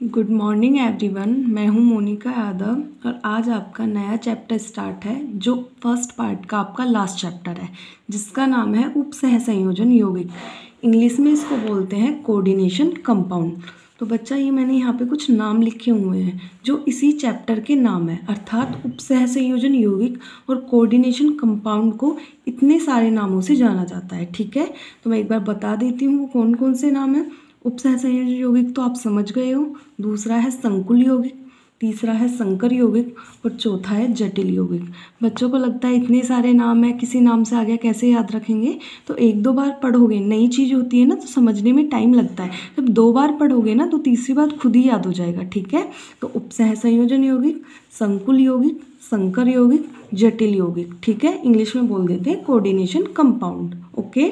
Good morning everyone. मैं हूं मोनिका यादव और आज आपका नया चैप्टर स्टार्ट है जो फर्स्ट पार्ट का आपका लास्ट चैप्टर है जिसका नाम है उपसह संयोजन यौगिक। इंग्लिश में इसको बोलते हैं कोऑर्डिनेशन कंपाउंड। तो बच्चा ये मैंने यहाँ पे कुछ नाम लिखे हुए हैं जो इसी चैप्टर के नाम है, अर्थात उपसह संयोजन यौगिक और कोऑर्डिनेशन कंपाउंड को इतने सारे नामों से जाना जाता है। ठीक है, तो मैं एक बार बता देती हूँ वो कौन कौन से नाम हैं। उपसह संयोजन यौगिक तो आप समझ गए हो, दूसरा है संकुल यौगिक, तीसरा है संकर यौगिक और चौथा है जटिल यौगिक। बच्चों को लगता है इतने सारे नाम है, किसी नाम से आगे कैसे याद रखेंगे? तो एक दो बार पढ़ोगे, नई चीज़ होती है ना तो समझने में टाइम लगता है। जब दो बार पढ़ोगे ना तो तीसरी बार खुद ही याद हो जाएगा। ठीक है, तो उपसह संयोजन यौगिक, संकुल यौगिक, संकर यौगिक, जटिल यौगिक। ठीक है, इंग्लिश में बोल देते हैं कोऑर्डिनेशन कंपाउंड। ओके,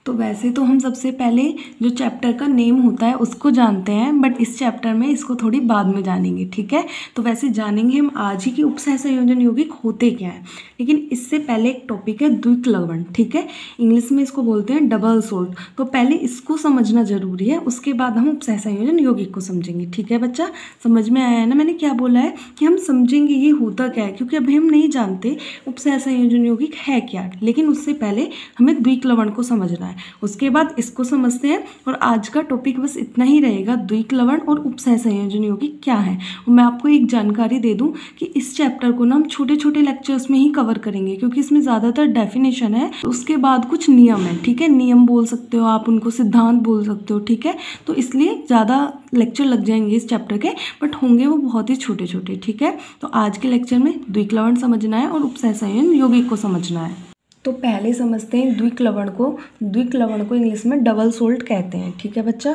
तो वैसे तो हम सबसे पहले जो चैप्टर का नेम होता है उसको जानते हैं, बट इस चैप्टर में इसको थोड़ी बाद में जानेंगे। ठीक है, तो वैसे जानेंगे हम आज ही कि उपसह संयोजन यौगिक होते क्या है, लेकिन इससे पहले एक टॉपिक है द्विक लवण। ठीक है, इंग्लिश में इसको बोलते हैं डबल सोल्ट। तो पहले इसको समझना जरूरी है, उसके बाद हम उपसह संयोजन यौगिक को समझेंगे। ठीक है बच्चा, समझ में आया है ना मैंने क्या बोला है कि हम समझेंगे ये होता क्या है, क्योंकि अभी हम नहीं जानते उपसह संयोजन यौगिक है क्या। लेकिन उससे पहले हमें द्विक लवण को समझना है, उसके बाद इसको समझते हैं। और आज का टॉपिक बस इतना ही रहेगा, द्विक लवण और उपसह संयोजन यौगिक क्या है। और मैं आपको एक जानकारी दे दूं कि इस चैप्टर को ना हम छोटे छोटे लेक्चर्स में ही कवर करेंगे, क्योंकि इसमें ज़्यादातर डेफिनेशन है, उसके बाद कुछ नियम है। ठीक है, नियम बोल सकते हो आप, उनको सिद्धांत बोल सकते हो। ठीक है, तो इसलिए ज़्यादा लेक्चर लग जाएंगे इस चैप्टर के, बट होंगे वो बहुत ही छोटे छोटे। ठीक है, तो आज के लेक्चर में द्विक लवण समझना है और उपसह संयोजन यौगिक को समझना है। तो पहले समझते हैं द्विक लवण को। द्विक लवण को इंग्लिश में डबल सोल्ट कहते हैं। ठीक है बच्चा,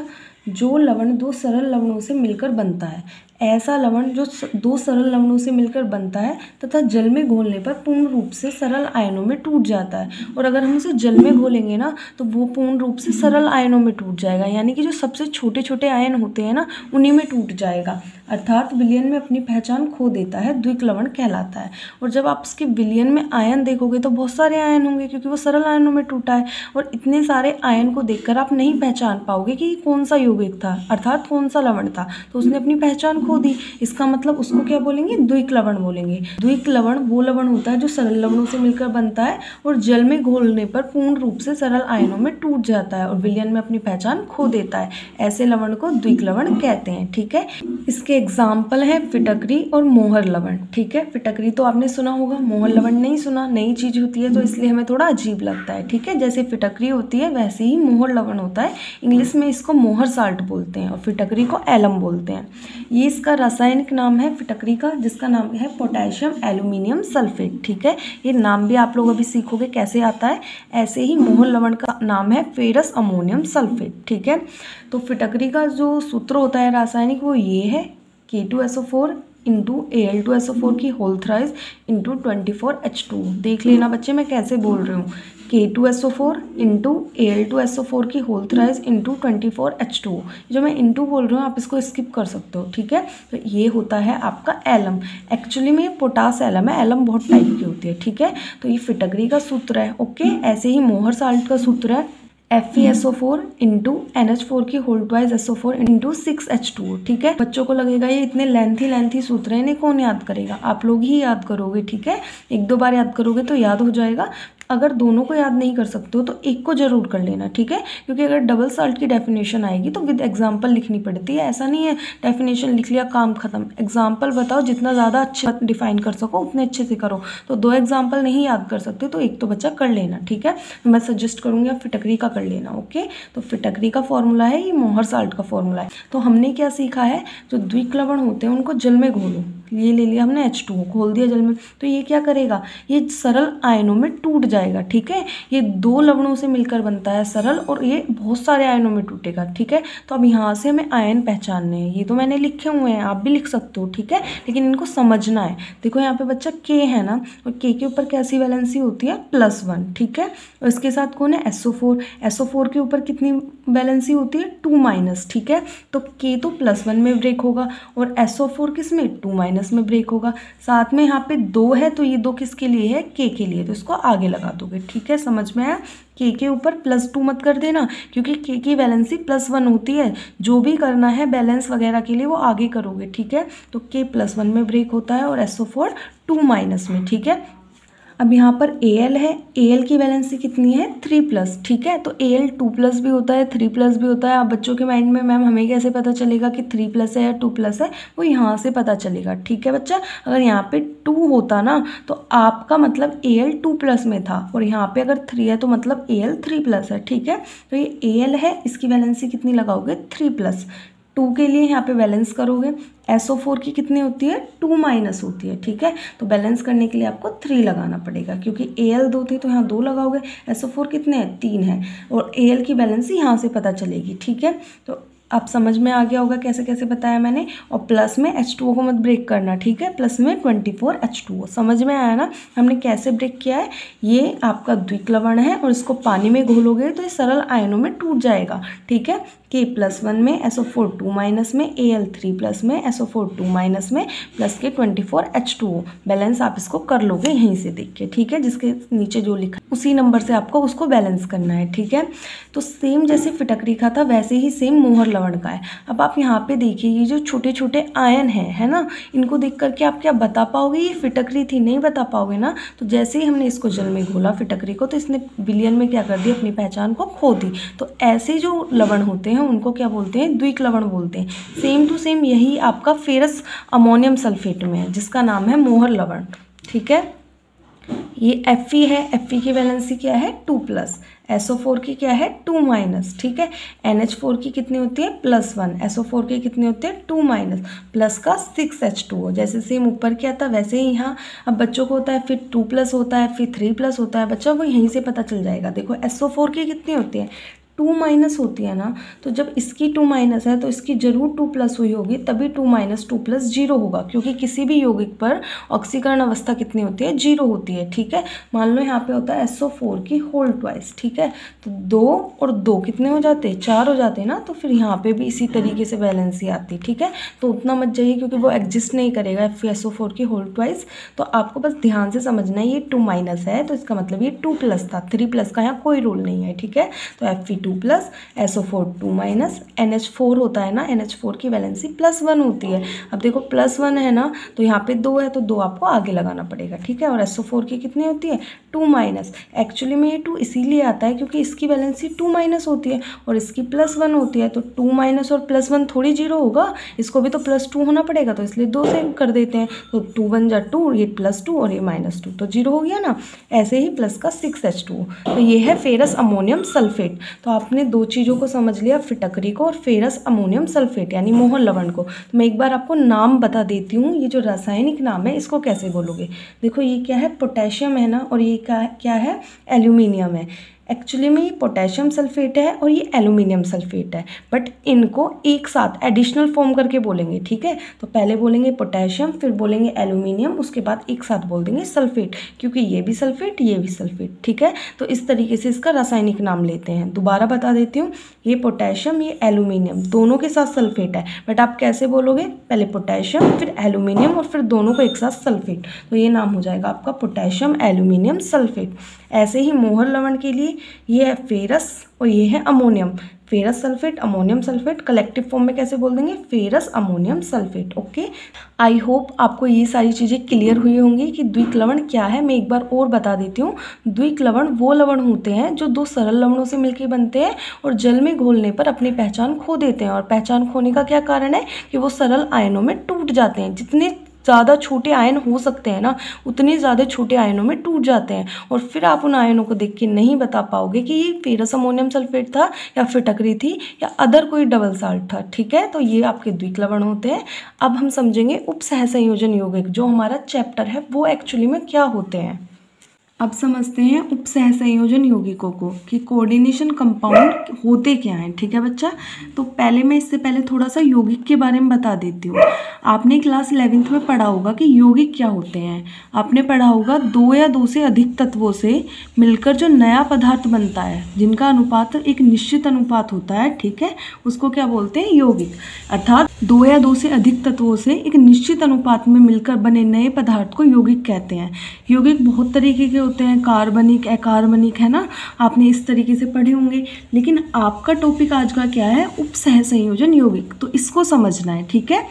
जो लवण दो सरल लवणों से मिलकर बनता है, ऐसा लवण जो दो सरल लवणों से मिलकर बनता है तथा जल में घोलने पर पूर्ण रूप से सरल आयनों में टूट जाता है। और अगर हम इसे जल में घोलेंगे ना तो वो पूर्ण रूप से सरल आयनों में टूट जाएगा, यानी कि जो सबसे छोटे छोटे आयन होते हैं ना उन्हीं में टूट जाएगा, अर्थात विलयन में अपनी पहचान खो देता है, द्विक लवण कहलाता है। और जब आप इसके विलयन में आयन देखोगे तो बहुत सारे आयन होंगे, क्योंकि वो सरल आयनों में टूटा है। और इतने सारे आयन को देखकर आप नहीं पहचान पाओगे कि कौन सा यौगिक था, अर्थात कौन सा लवण था। तो उसने अपनी पहचान खो दी, इसका मतलब उसको क्या बोलेंगे? द्विक लवण बोलेंगे। द्विक लवण वो लवण होता है जो सरल लवणों से मिलकर बनता है और जल में घोलने पर पूर्ण रूप से सरल आयनों में टूट जाता है और विलयन में अपनी पहचान खो देता है। ऐसे लवण को द्विक लवण कहते हैं। ठीक है, इसके एग्जाम्पल है फिटकरी और मोहर लवण। ठीक है, फिटकरी तो आपने सुना होगा, मोहर लवण नहीं सुना, नई चीज होती है तो इसलिए हमें थोड़ा अजीब लगता है। ठीक है, जैसे फिटकरी होती है वैसे ही मोहर लवण होता है। इंग्लिश में इसको मोहर साल्ट बोलते हैं और फिटकरी को एलम बोलते हैं। ये इसका रासायनिक नाम है फिटकरी का, जिसका नाम है पोटेशियम एल्यूमिनियम सल्फेट। ठीक है, ये नाम भी आप लोग अभी सीखोगे कैसे आता है। ऐसे ही मोहर लवण का नाम है फेरस अमोनियम सल्फेट। ठीक है, तो फिटकरी का जो सूत्र होता है रासायनिक वो ये है K2SO4 इंटू Al2SO4 की होल थ्राइस इंटू 24H2। देख लेना बच्चे मैं कैसे बोल रही हूँ, K2SO4 इंटू Al2SO4 की होल थ्राइस इंटू 24H2। जो मैं इंटू बोल रही हूँ आप इसको स्किप कर सकते हो। ठीक है, तो ये होता है आपका एलम। एक्चुअली में ये पोटास एलम है, एलम बहुत टाइप की होती है। ठीक है, तो ये फिटकरी का सूत्र है। ओके, ऐसे ही मोहर साल्ट का सूत्र है FeSO4 इंटू NH4 की whole twice SO4 into 6H2। ठीक है, बच्चों को लगेगा ये इतने लेंथी सूत्र हैं, इन्हें कौन याद करेगा? आप लोग ही याद करोगे। ठीक है, एक दो बार याद करोगे तो याद हो जाएगा। अगर दोनों को याद नहीं कर सकते हो तो एक को जरूर कर लेना। ठीक है, क्योंकि अगर डबल साल्ट की डेफिनेशन आएगी तो विद एग्जाम्पल लिखनी पड़ती है। ऐसा नहीं है डेफिनेशन लिख लिया काम खत्म। एग्जाम्पल बताओ, जितना ज़्यादा अच्छे डिफाइन कर सको उतने अच्छे से करो। तो दो एग्जाम्पल नहीं याद कर सकते तो एक तो बच्चा कर लेना। ठीक है, मैं सजेस्ट करूँगी आप फिटकरी का कर लेना। ओके, तो फिटकरी का फॉर्मूला है, ये मोहर साल्ट का फॉर्मूला है। तो हमने क्या सीखा है, जो द्विक लवण होते हैं उनको जल में घोलो। ये ले लिया हमने H2 घोल दिया जल में, तो ये क्या करेगा, ये सरल आयनों में टूट जाएगा। ठीक है, ये दो लवणों से मिलकर बनता है सरल और ये बहुत सारे आयनों में टूटेगा। ठीक है, तो अब यहाँ से हमें आयन पहचानने हैं। ये तो मैंने लिखे हुए हैं, आप भी लिख सकते हो। ठीक है, लेकिन इनको समझना है। देखो यहाँ पे बच्चा K है ना, और K के ऊपर कैसी वैलेंसी होती है? +1। ठीक है, और इसके साथ कौन है? SO4। SO4 के ऊपर कितनी वैलेंसी होती है? 2-। ठीक है, तो K तो +1 में ब्रेक होगा और SO4 किस में? 2- माइनस में ब्रेक होगा। साथ में यहाँ पे 2 है तो ये 2 किसके लिए है, के लिए, तो इसको आगे लगा दोगे। ठीक है, समझ में आया। के ऊपर +2 मत कर देना, क्योंकि के की वैलेंसी +1 होती है। जो भी करना है बैलेंस वगैरह के लिए वो आगे करोगे। ठीक है, तो के +1 में ब्रेक होता है और SO4 2- में। ठीक है, अब यहाँ पर Al है, Al की वैलेंसी कितनी है, 3+। ठीक है, तो Al 2+ भी होता है, 3+ भी होता है। अब बच्चों के माइंड में मैम हमें कैसे पता चलेगा कि 3+ है या 2+ है, वो यहाँ से पता चलेगा। ठीक है बच्चा, अगर यहाँ पे 2 होता ना तो आपका मतलब Al 2+ में था, और यहाँ पे अगर 3 है तो मतलब Al 3+ है। ठीक है, तो ये Al है, इसकी वैलेंसी कितनी लगाओगे, 3+। 2 के लिए यहाँ पे बैलेंस करोगे, SO4 की कितनी होती है, 2- होती है। ठीक है, तो बैलेंस करने के लिए आपको 3 लगाना पड़ेगा, क्योंकि Al 2 थी तो यहाँ 2 लगाओगे। SO4 कितने हैं, 3 है, और Al की बैलेंस यहाँ से पता चलेगी। ठीक है, तो आप समझ में आ गया होगा कैसे कैसे बताया मैंने। और प्लस में H2O को मत ब्रेक करना। ठीक है, प्लस में 24 H2O। समझ में आया ना हमने कैसे ब्रेक किया है। ये आपका द्विक लवण है और इसको पानी में घोलोगे तो ये सरल आयनों में टूट जाएगा। ठीक है, K +1 में, SO4 2- में, Al 3+ में, SO4 2- में, प्लस के 24 H2O। बैलेंस आप इसको कर लोगे यहीं से देख के। ठीक है, जिसके नीचे जो लिखा उसी नंबर से आपको उसको बैलेंस करना है। ठीक है, तो सेम जैसे फिटकरी का था वैसे ही सेम मोहर लवण का है। अब आप यहाँ पे देखिए, ये जो छोटे छोटे आयन हैं, है ना, इनको देख करके आप क्या बता पाओगे ये फिटकरी थी, नहीं बता पाओगे ना। तो जैसे ही हमने इसको जल में घोला फिटकरी को, तो इसने विलयन में क्या कर दिया, अपनी पहचान को खो दी। तो ऐसे जो लवण होते हैं उनको क्या बोलते हैं, द्विक लवण बोलते हैं। सेम टू सेम यही आपका फेरस अमोनियम सल्फेट में है, जिसका नाम है मोहर लवण। ठीक है, ये Fe है, Fe की वैलेंसी क्या है, 2+। SO4 की क्या है, 2-। ठीक है, NH4 की कितनी होती है, +1। SO4 की कितनी होती है, 2- प्लस का 6 H2O। जैसे सेम ऊपर क्या था वैसे ही यहाँ अब बच्चों को होता है, फिर 2+ होता है, फिर 3+ होता है। बच्चों को यहीं से पता चल जाएगा। देखो SO4 की कितनी होती है, 2- होती है ना, तो जब इसकी 2- है तो इसकी जरूर 2+ हुई होगी, तभी 2- 2+ 0 होगा, क्योंकि किसी भी यौगिक पर ऑक्सीकरण अवस्था कितनी होती है, 0 होती है। ठीक है, मान लो यहाँ पे होता है SO4 की होल ट्वाइस। ठीक है, तो 2 और 2 कितने हो जाते हैं, 4 हो जाते हैं ना, तो फिर यहाँ पे भी इसी तरीके से बैलेंसी आती। ठीक है, तो उतना मत जाइए, क्योंकि वो एग्जिस्ट नहीं करेगा SO4 की होल ट्वाइस। तो आपको बस ध्यान से समझना है, ये 2- है तो इसका मतलब ये 2+ था, 3+ का यहाँ कोई रूल नहीं है। ठीक है, तो Fe 2+, SO4 2-, NH4 होता है ना, NH4 की वैलेंसी +1 होती है। अब देखो +1 है ना, तो यहाँ पे 2 है तो 2 आपको आगे लगाना पड़ेगा। ठीक है, और SO4 की कितनी होती है, 2-। एक्चुअली में ये 2 इसीलिए आता है क्योंकि इसकी वैलेंसी 2- होती है और इसकी +1 होती है, तो 2- और +1 थोड़ी 0 होगा, इसको भी तो +2 होना पड़ेगा, तो इसलिए 2 से कर देते हैं। तो 2 × 1 = 2, ये +2 और ये -2, तो 0 हो गया ना। ऐसे ही प्लस का 6 H2O, तो ये है फेरस अमोनियम सल्फेट। तो आपने 2 चीज़ों को समझ लिया, फिटकरी को और फेरस अमोनियम सल्फेट यानी मोहर लवण को। तो मैं एक बार आपको नाम बता देती हूँ, ये जो रासायनिक नाम है इसको कैसे बोलोगे। देखो ये क्या है, पोटेशियम है ना, और ये क्या है, एल्यूमिनियम है। एक्चुअली में ये पोटेशियम सल्फेट है और ये एल्यूमिनियम सल्फेट है, बट इनको एक साथ एडिशनल फॉर्म करके बोलेंगे। ठीक है, तो पहले बोलेंगे पोटेशियम, फिर बोलेंगे एल्यूमिनियम, उसके बाद एक साथ बोल देंगे सल्फेट, क्योंकि ये भी सल्फेट ये भी सल्फेट। ठीक है, तो इस तरीके से इसका रासायनिक नाम लेते हैं। दोबारा बता देती हूँ, ये पोटेशियम ये एल्यूमिनियम दोनों के साथ सल्फेट है, बट आप कैसे बोलोगे, पहले पोटेशियम फिर एल्यूमिनियम और फिर दोनों को एक साथ सल्फेट, तो ये नाम हो जाएगा आपका पोटेशियम एल्यूमिनियम सल्फेट। ऐसे ही मोहर लवण के लिए ये है फेरस और ये है ammonium, ferrous sulphate ammonium sulphate, collective form में कैसे बोल देंगे, ferrous ammonium sulphate. Okay, I hope आपको ये सारी चीज़ें क्लियर हुई होंगी कि द्विक लवण क्या है। मैं एक बार और बता देती हूँ, द्विक लवण वो लवण होते हैं जो 2 सरल लवणों से मिलकर बनते हैं और जल में घोलने पर अपनी पहचान खो देते हैं। और पहचान खोने का क्या कारण है कि वो सरल आयनों में टूट जाते हैं। जितने ज़्यादा छोटे आयन हो सकते हैं ना, उतने ज़्यादा छोटे आयनों में टूट जाते हैं, और फिर आप उन आयनों को देख के नहीं बता पाओगे कि ये फेरस अमोनियम सल्फेट था या फिटकरी थी या अदर कोई डबल साल्ट था। ठीक है, तो ये आपके द्विक लवण होते हैं। अब हम समझेंगे उपसहसंयोजन यौगिक, जो हमारा चैप्टर है वो एक्चुअली में क्या होते हैं। अब समझते हैं उप सहसंयोजन यौगिकों को कि कोऑर्डिनेशन कंपाउंड होते क्या हैं। ठीक है बच्चा, तो पहले मैं इससे पहले थोड़ा सा यौगिक के बारे में बता देती हूँ। आपने क्लास 11th में पढ़ा होगा कि यौगिक क्या होते हैं। आपने पढ़ा होगा 2 या 2 से अधिक तत्वों से मिलकर जो नया पदार्थ बनता है, जिनका अनुपात एक निश्चित अनुपात होता है। ठीक है, उसको क्या बोलते हैं, यौगिक। अर्थात 2 या 2 से अधिक तत्वों से एक निश्चित अनुपात में मिलकर बने नए पदार्थ को यौगिक कहते हैं। यौगिक बहुत तरीके के होते हैं, कार्बनिक, अकार्बनिक, है ना, आपने इस तरीके से पढ़े होंगे। लेकिन आपका टॉपिक आज का क्या है, उप सहसंयोजन यौगिक, तो इसको समझना है। ठीक है,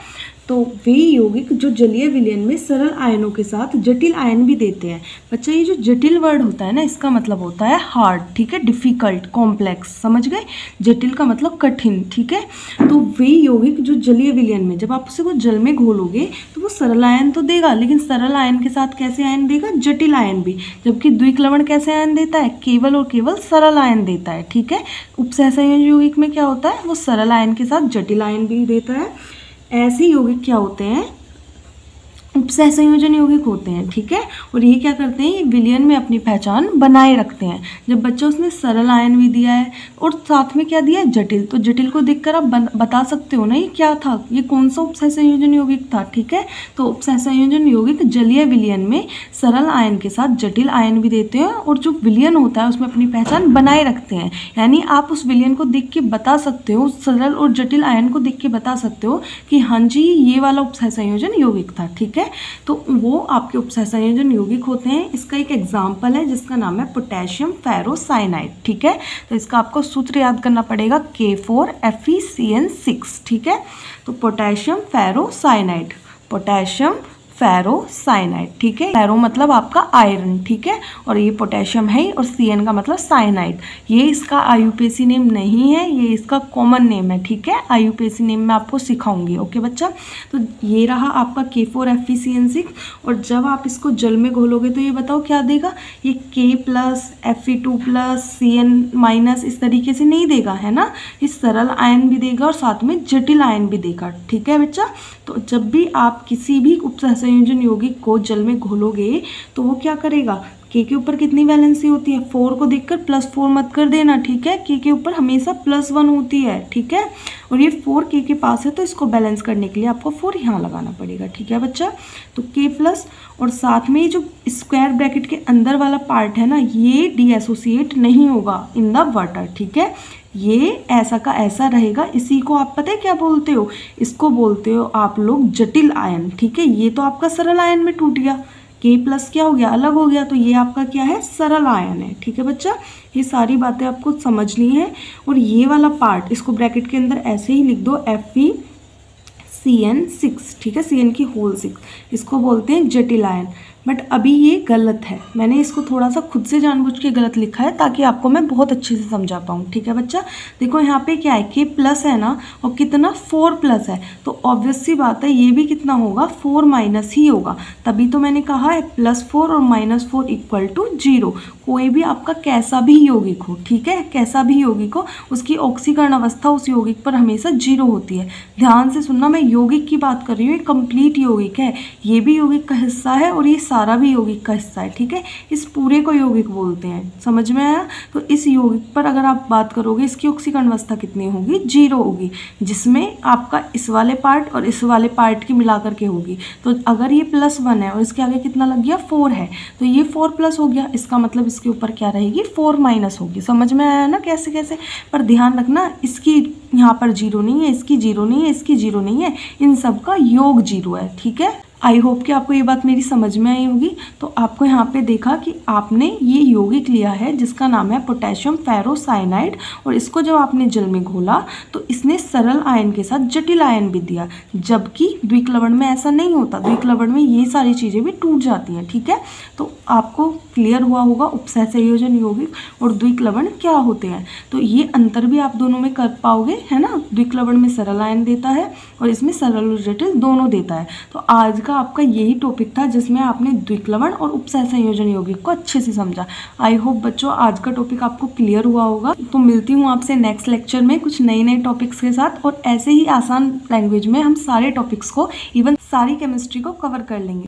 तो वे यौगिक जो जलीय विलयन में सरल आयनों के साथ जटिल आयन भी देते हैं। बच्चा ये जो जटिल वर्ड होता है ना, इसका मतलब होता है हार्ड। ठीक है, डिफिकल्ट, कॉम्प्लेक्स, समझ गए। जटिल का मतलब कठिन। ठीक है, तो वे यौगिक जो जलीय विलयन में, जब आप उसे वो जल में घोलोगे तो वो सरल आयन तो देगा, लेकिन सरल आयन के साथ कैसे आयन देगा, जटिल आयन भी। जबकि द्विक्लवण कैसे आयन देता है, केवल और केवल सरल आयन देता है। ठीक है, उप सहसंयोजन यौगिक में क्या होता है, वो सरल आयन के साथ जटिल आयन भी देता है। ऐसे यौगिक क्या होते हैं, उप सहसंयोजन यौगिक होते हैं। ठीक है, और ये क्या करते हैं, ये विलयन में अपनी पहचान बनाए रखते हैं। जब बच्चा उसने सरल आयन भी दिया है और साथ में क्या दिया है, जटिल, तो जटिल को देखकर आप बता सकते हो ना ये क्या था, ये कौन सा उप सहसंयोजन यौगिक था। ठीक है, तो उप सहसंयोजन यौगिक जलीय विलयन में सरल आयन के साथ जटिल आयन भी देते हैं और जो विलयन होता है उसमें अपनी पहचान बनाए रखते हैं। यानी आप उस विलयन को देख के बता सकते हो, सरल और जटिल आयन को देख के बता सकते हो कि हाँ जी ये वाला उप सहसंयोजन यौगिक था। ठीक है, तो वो आपके उप सहसंयोजन यौगिक होते हैं। इसका एक एग्जाम्पल है जिसका नाम है पोटेशियम फेरोसाइनाइड। ठीक है, तो इसका आपको सूत्र याद करना पड़ेगा, K4FeCN6। ठीक है, तो पोटेशियम फेरोसाइनाइड, पोटेशियम फेरोसाइनाइड। ठीक है, फेरो मतलब आपका आयरन। ठीक है, और ये पोटेशियम है और CN का मतलब साइनाइड। ये इसका IUPAC नेम नहीं है, ये इसका कॉमन नेम है। ठीक है, IUPAC नेम मैं आपको सिखाऊंगी। ओके बच्चा, तो ये रहा आपका K4FeCN6। और जब आप इसको जल में घोलोगे तो ये बताओ क्या देगा, ये K+ Fe2+ CN- इस तरीके से नहीं देगा, है ना, इस सरल आयन भी देगा और साथ में जटिल आयन भी देगा। ठीक है बच्चा, तो जब भी आप किसी भी उप सहसंयोजन यौगिक को जल में घोलोगे तो वो क्या करेगा, K के ऊपर कितनी वैलेंसी होती है, 4 को देखकर +4 मत कर देना। ठीक है, K के ऊपर हमेशा +1 होती है। ठीक है, और ये 4 K के पास है तो इसको बैलेंस करने के लिए आपको 4 यहाँ लगाना पड़ेगा। ठीक है बच्चा, तो K+ और साथ में ये जो स्क्वायर ब्रैकेट के अंदर वाला पार्ट है ना, ये डीएसोसिएट नहीं होगा इन द वाटर। ठीक है, ये ऐसा का ऐसा रहेगा। इसी को आप पता है क्या बोलते हो, इसको बोलते हो आप लोग जटिल आयन। ठीक है, ये तो आपका सरल आयन में टूट गया, K+ क्या हो गया, अलग हो गया, तो ये आपका क्या है, सरल आयन है। ठीक है बच्चा, ये सारी बातें आपको समझनी है। और ये वाला पार्ट इसको ब्रैकेट के अंदर ऐसे ही लिख दो, FeCN6। ठीक है, CN की होल 6, इसको बोलते हैं जटिल आयन। बट अभी ये गलत है, मैंने इसको थोड़ा सा खुद से जानबूझ के गलत लिखा है ताकि आपको मैं बहुत अच्छे से समझा पाऊँ। ठीक है बच्चा, देखो यहाँ पे क्या है, K+ है ना, और कितना 4+ है, तो ऑब्वियस सी बात है ये भी कितना होगा, 4- ही होगा। तभी तो मैंने कहा है +4 और -4 = 0। कोई भी आपका कैसा भी यौगिक हो, ठीक है, कैसा भी यौगिक हो, उसकी ऑक्सीकरण अवस्था उस यौगिक पर हमेशा 0 होती है। ध्यान से सुनना, मैं यौगिक की बात कर रही हूँ, ये कंप्लीट यौगिक है, ये भी यौगिक का हिस्सा है और ये सारा भी यौगिक का हिस्सा है। ठीक है, इस पूरे को यौगिक बोलते हैं। समझ में आया? तो इस यौगिक पर अगर आप बात करोगे, इसकी ऑक्सीकरण अवस्था कितनी होगी, 0 होगी, जिसमें आपका इस वाले पार्ट और इस वाले पार्ट की मिलाकर के होगी। तो अगर ये +1 है और इसके आगे कितना लग गया, 4 है, तो ये 4+ हो गया, इसका मतलब इसके ऊपर क्या रहेगी, 4- होगी। समझ में आया ना कैसे कैसे? पर ध्यान रखना, इसकी यहाँ पर 0 नहीं है, इसकी 0 नहीं है, इसकी 0 नहीं है, इन सब का योग 0 है। ठीक है, आई होप कि आपको ये बात मेरी समझ में आई होगी। तो आपको यहाँ पे देखा कि आपने ये यौगिक लिया है जिसका नाम है पोटेशियम फेरोसाइनाइड, और इसको जब आपने जल में घोला तो इसने सरल आयन के साथ जटिल आयन भी दिया, जबकि द्विक्लवण में ऐसा नहीं होता। द्विक्लवण में ये सारी चीज़ें भी टूट जाती हैं। ठीक है, तो आपको क्लियर हुआ होगा उपसहसंयोजन यौगिक और द्विक्लवण क्या होते हैं। तो ये अंतर भी आप दोनों में कर पाओगे, है ना। द्विक्लवण में सरल आयन देता है और इसमें सरल और जटिल दोनों देता है। तो आज का आपका यही टॉपिक था जिसमें आपने द्विक्लवण और उपसहसंयोजन यौगिक को अच्छे से समझा। आई होप बच्चों आज का टॉपिक आपको क्लियर हुआ होगा। तो मिलती हूँ आपसे नेक्स्ट लेक्चर में कुछ नए नए टॉपिक्स के साथ, और ऐसे ही आसान लैंग्वेज में हम सारे टॉपिक्स को, इवन सारी केमिस्ट्री को कवर कर लेंगे।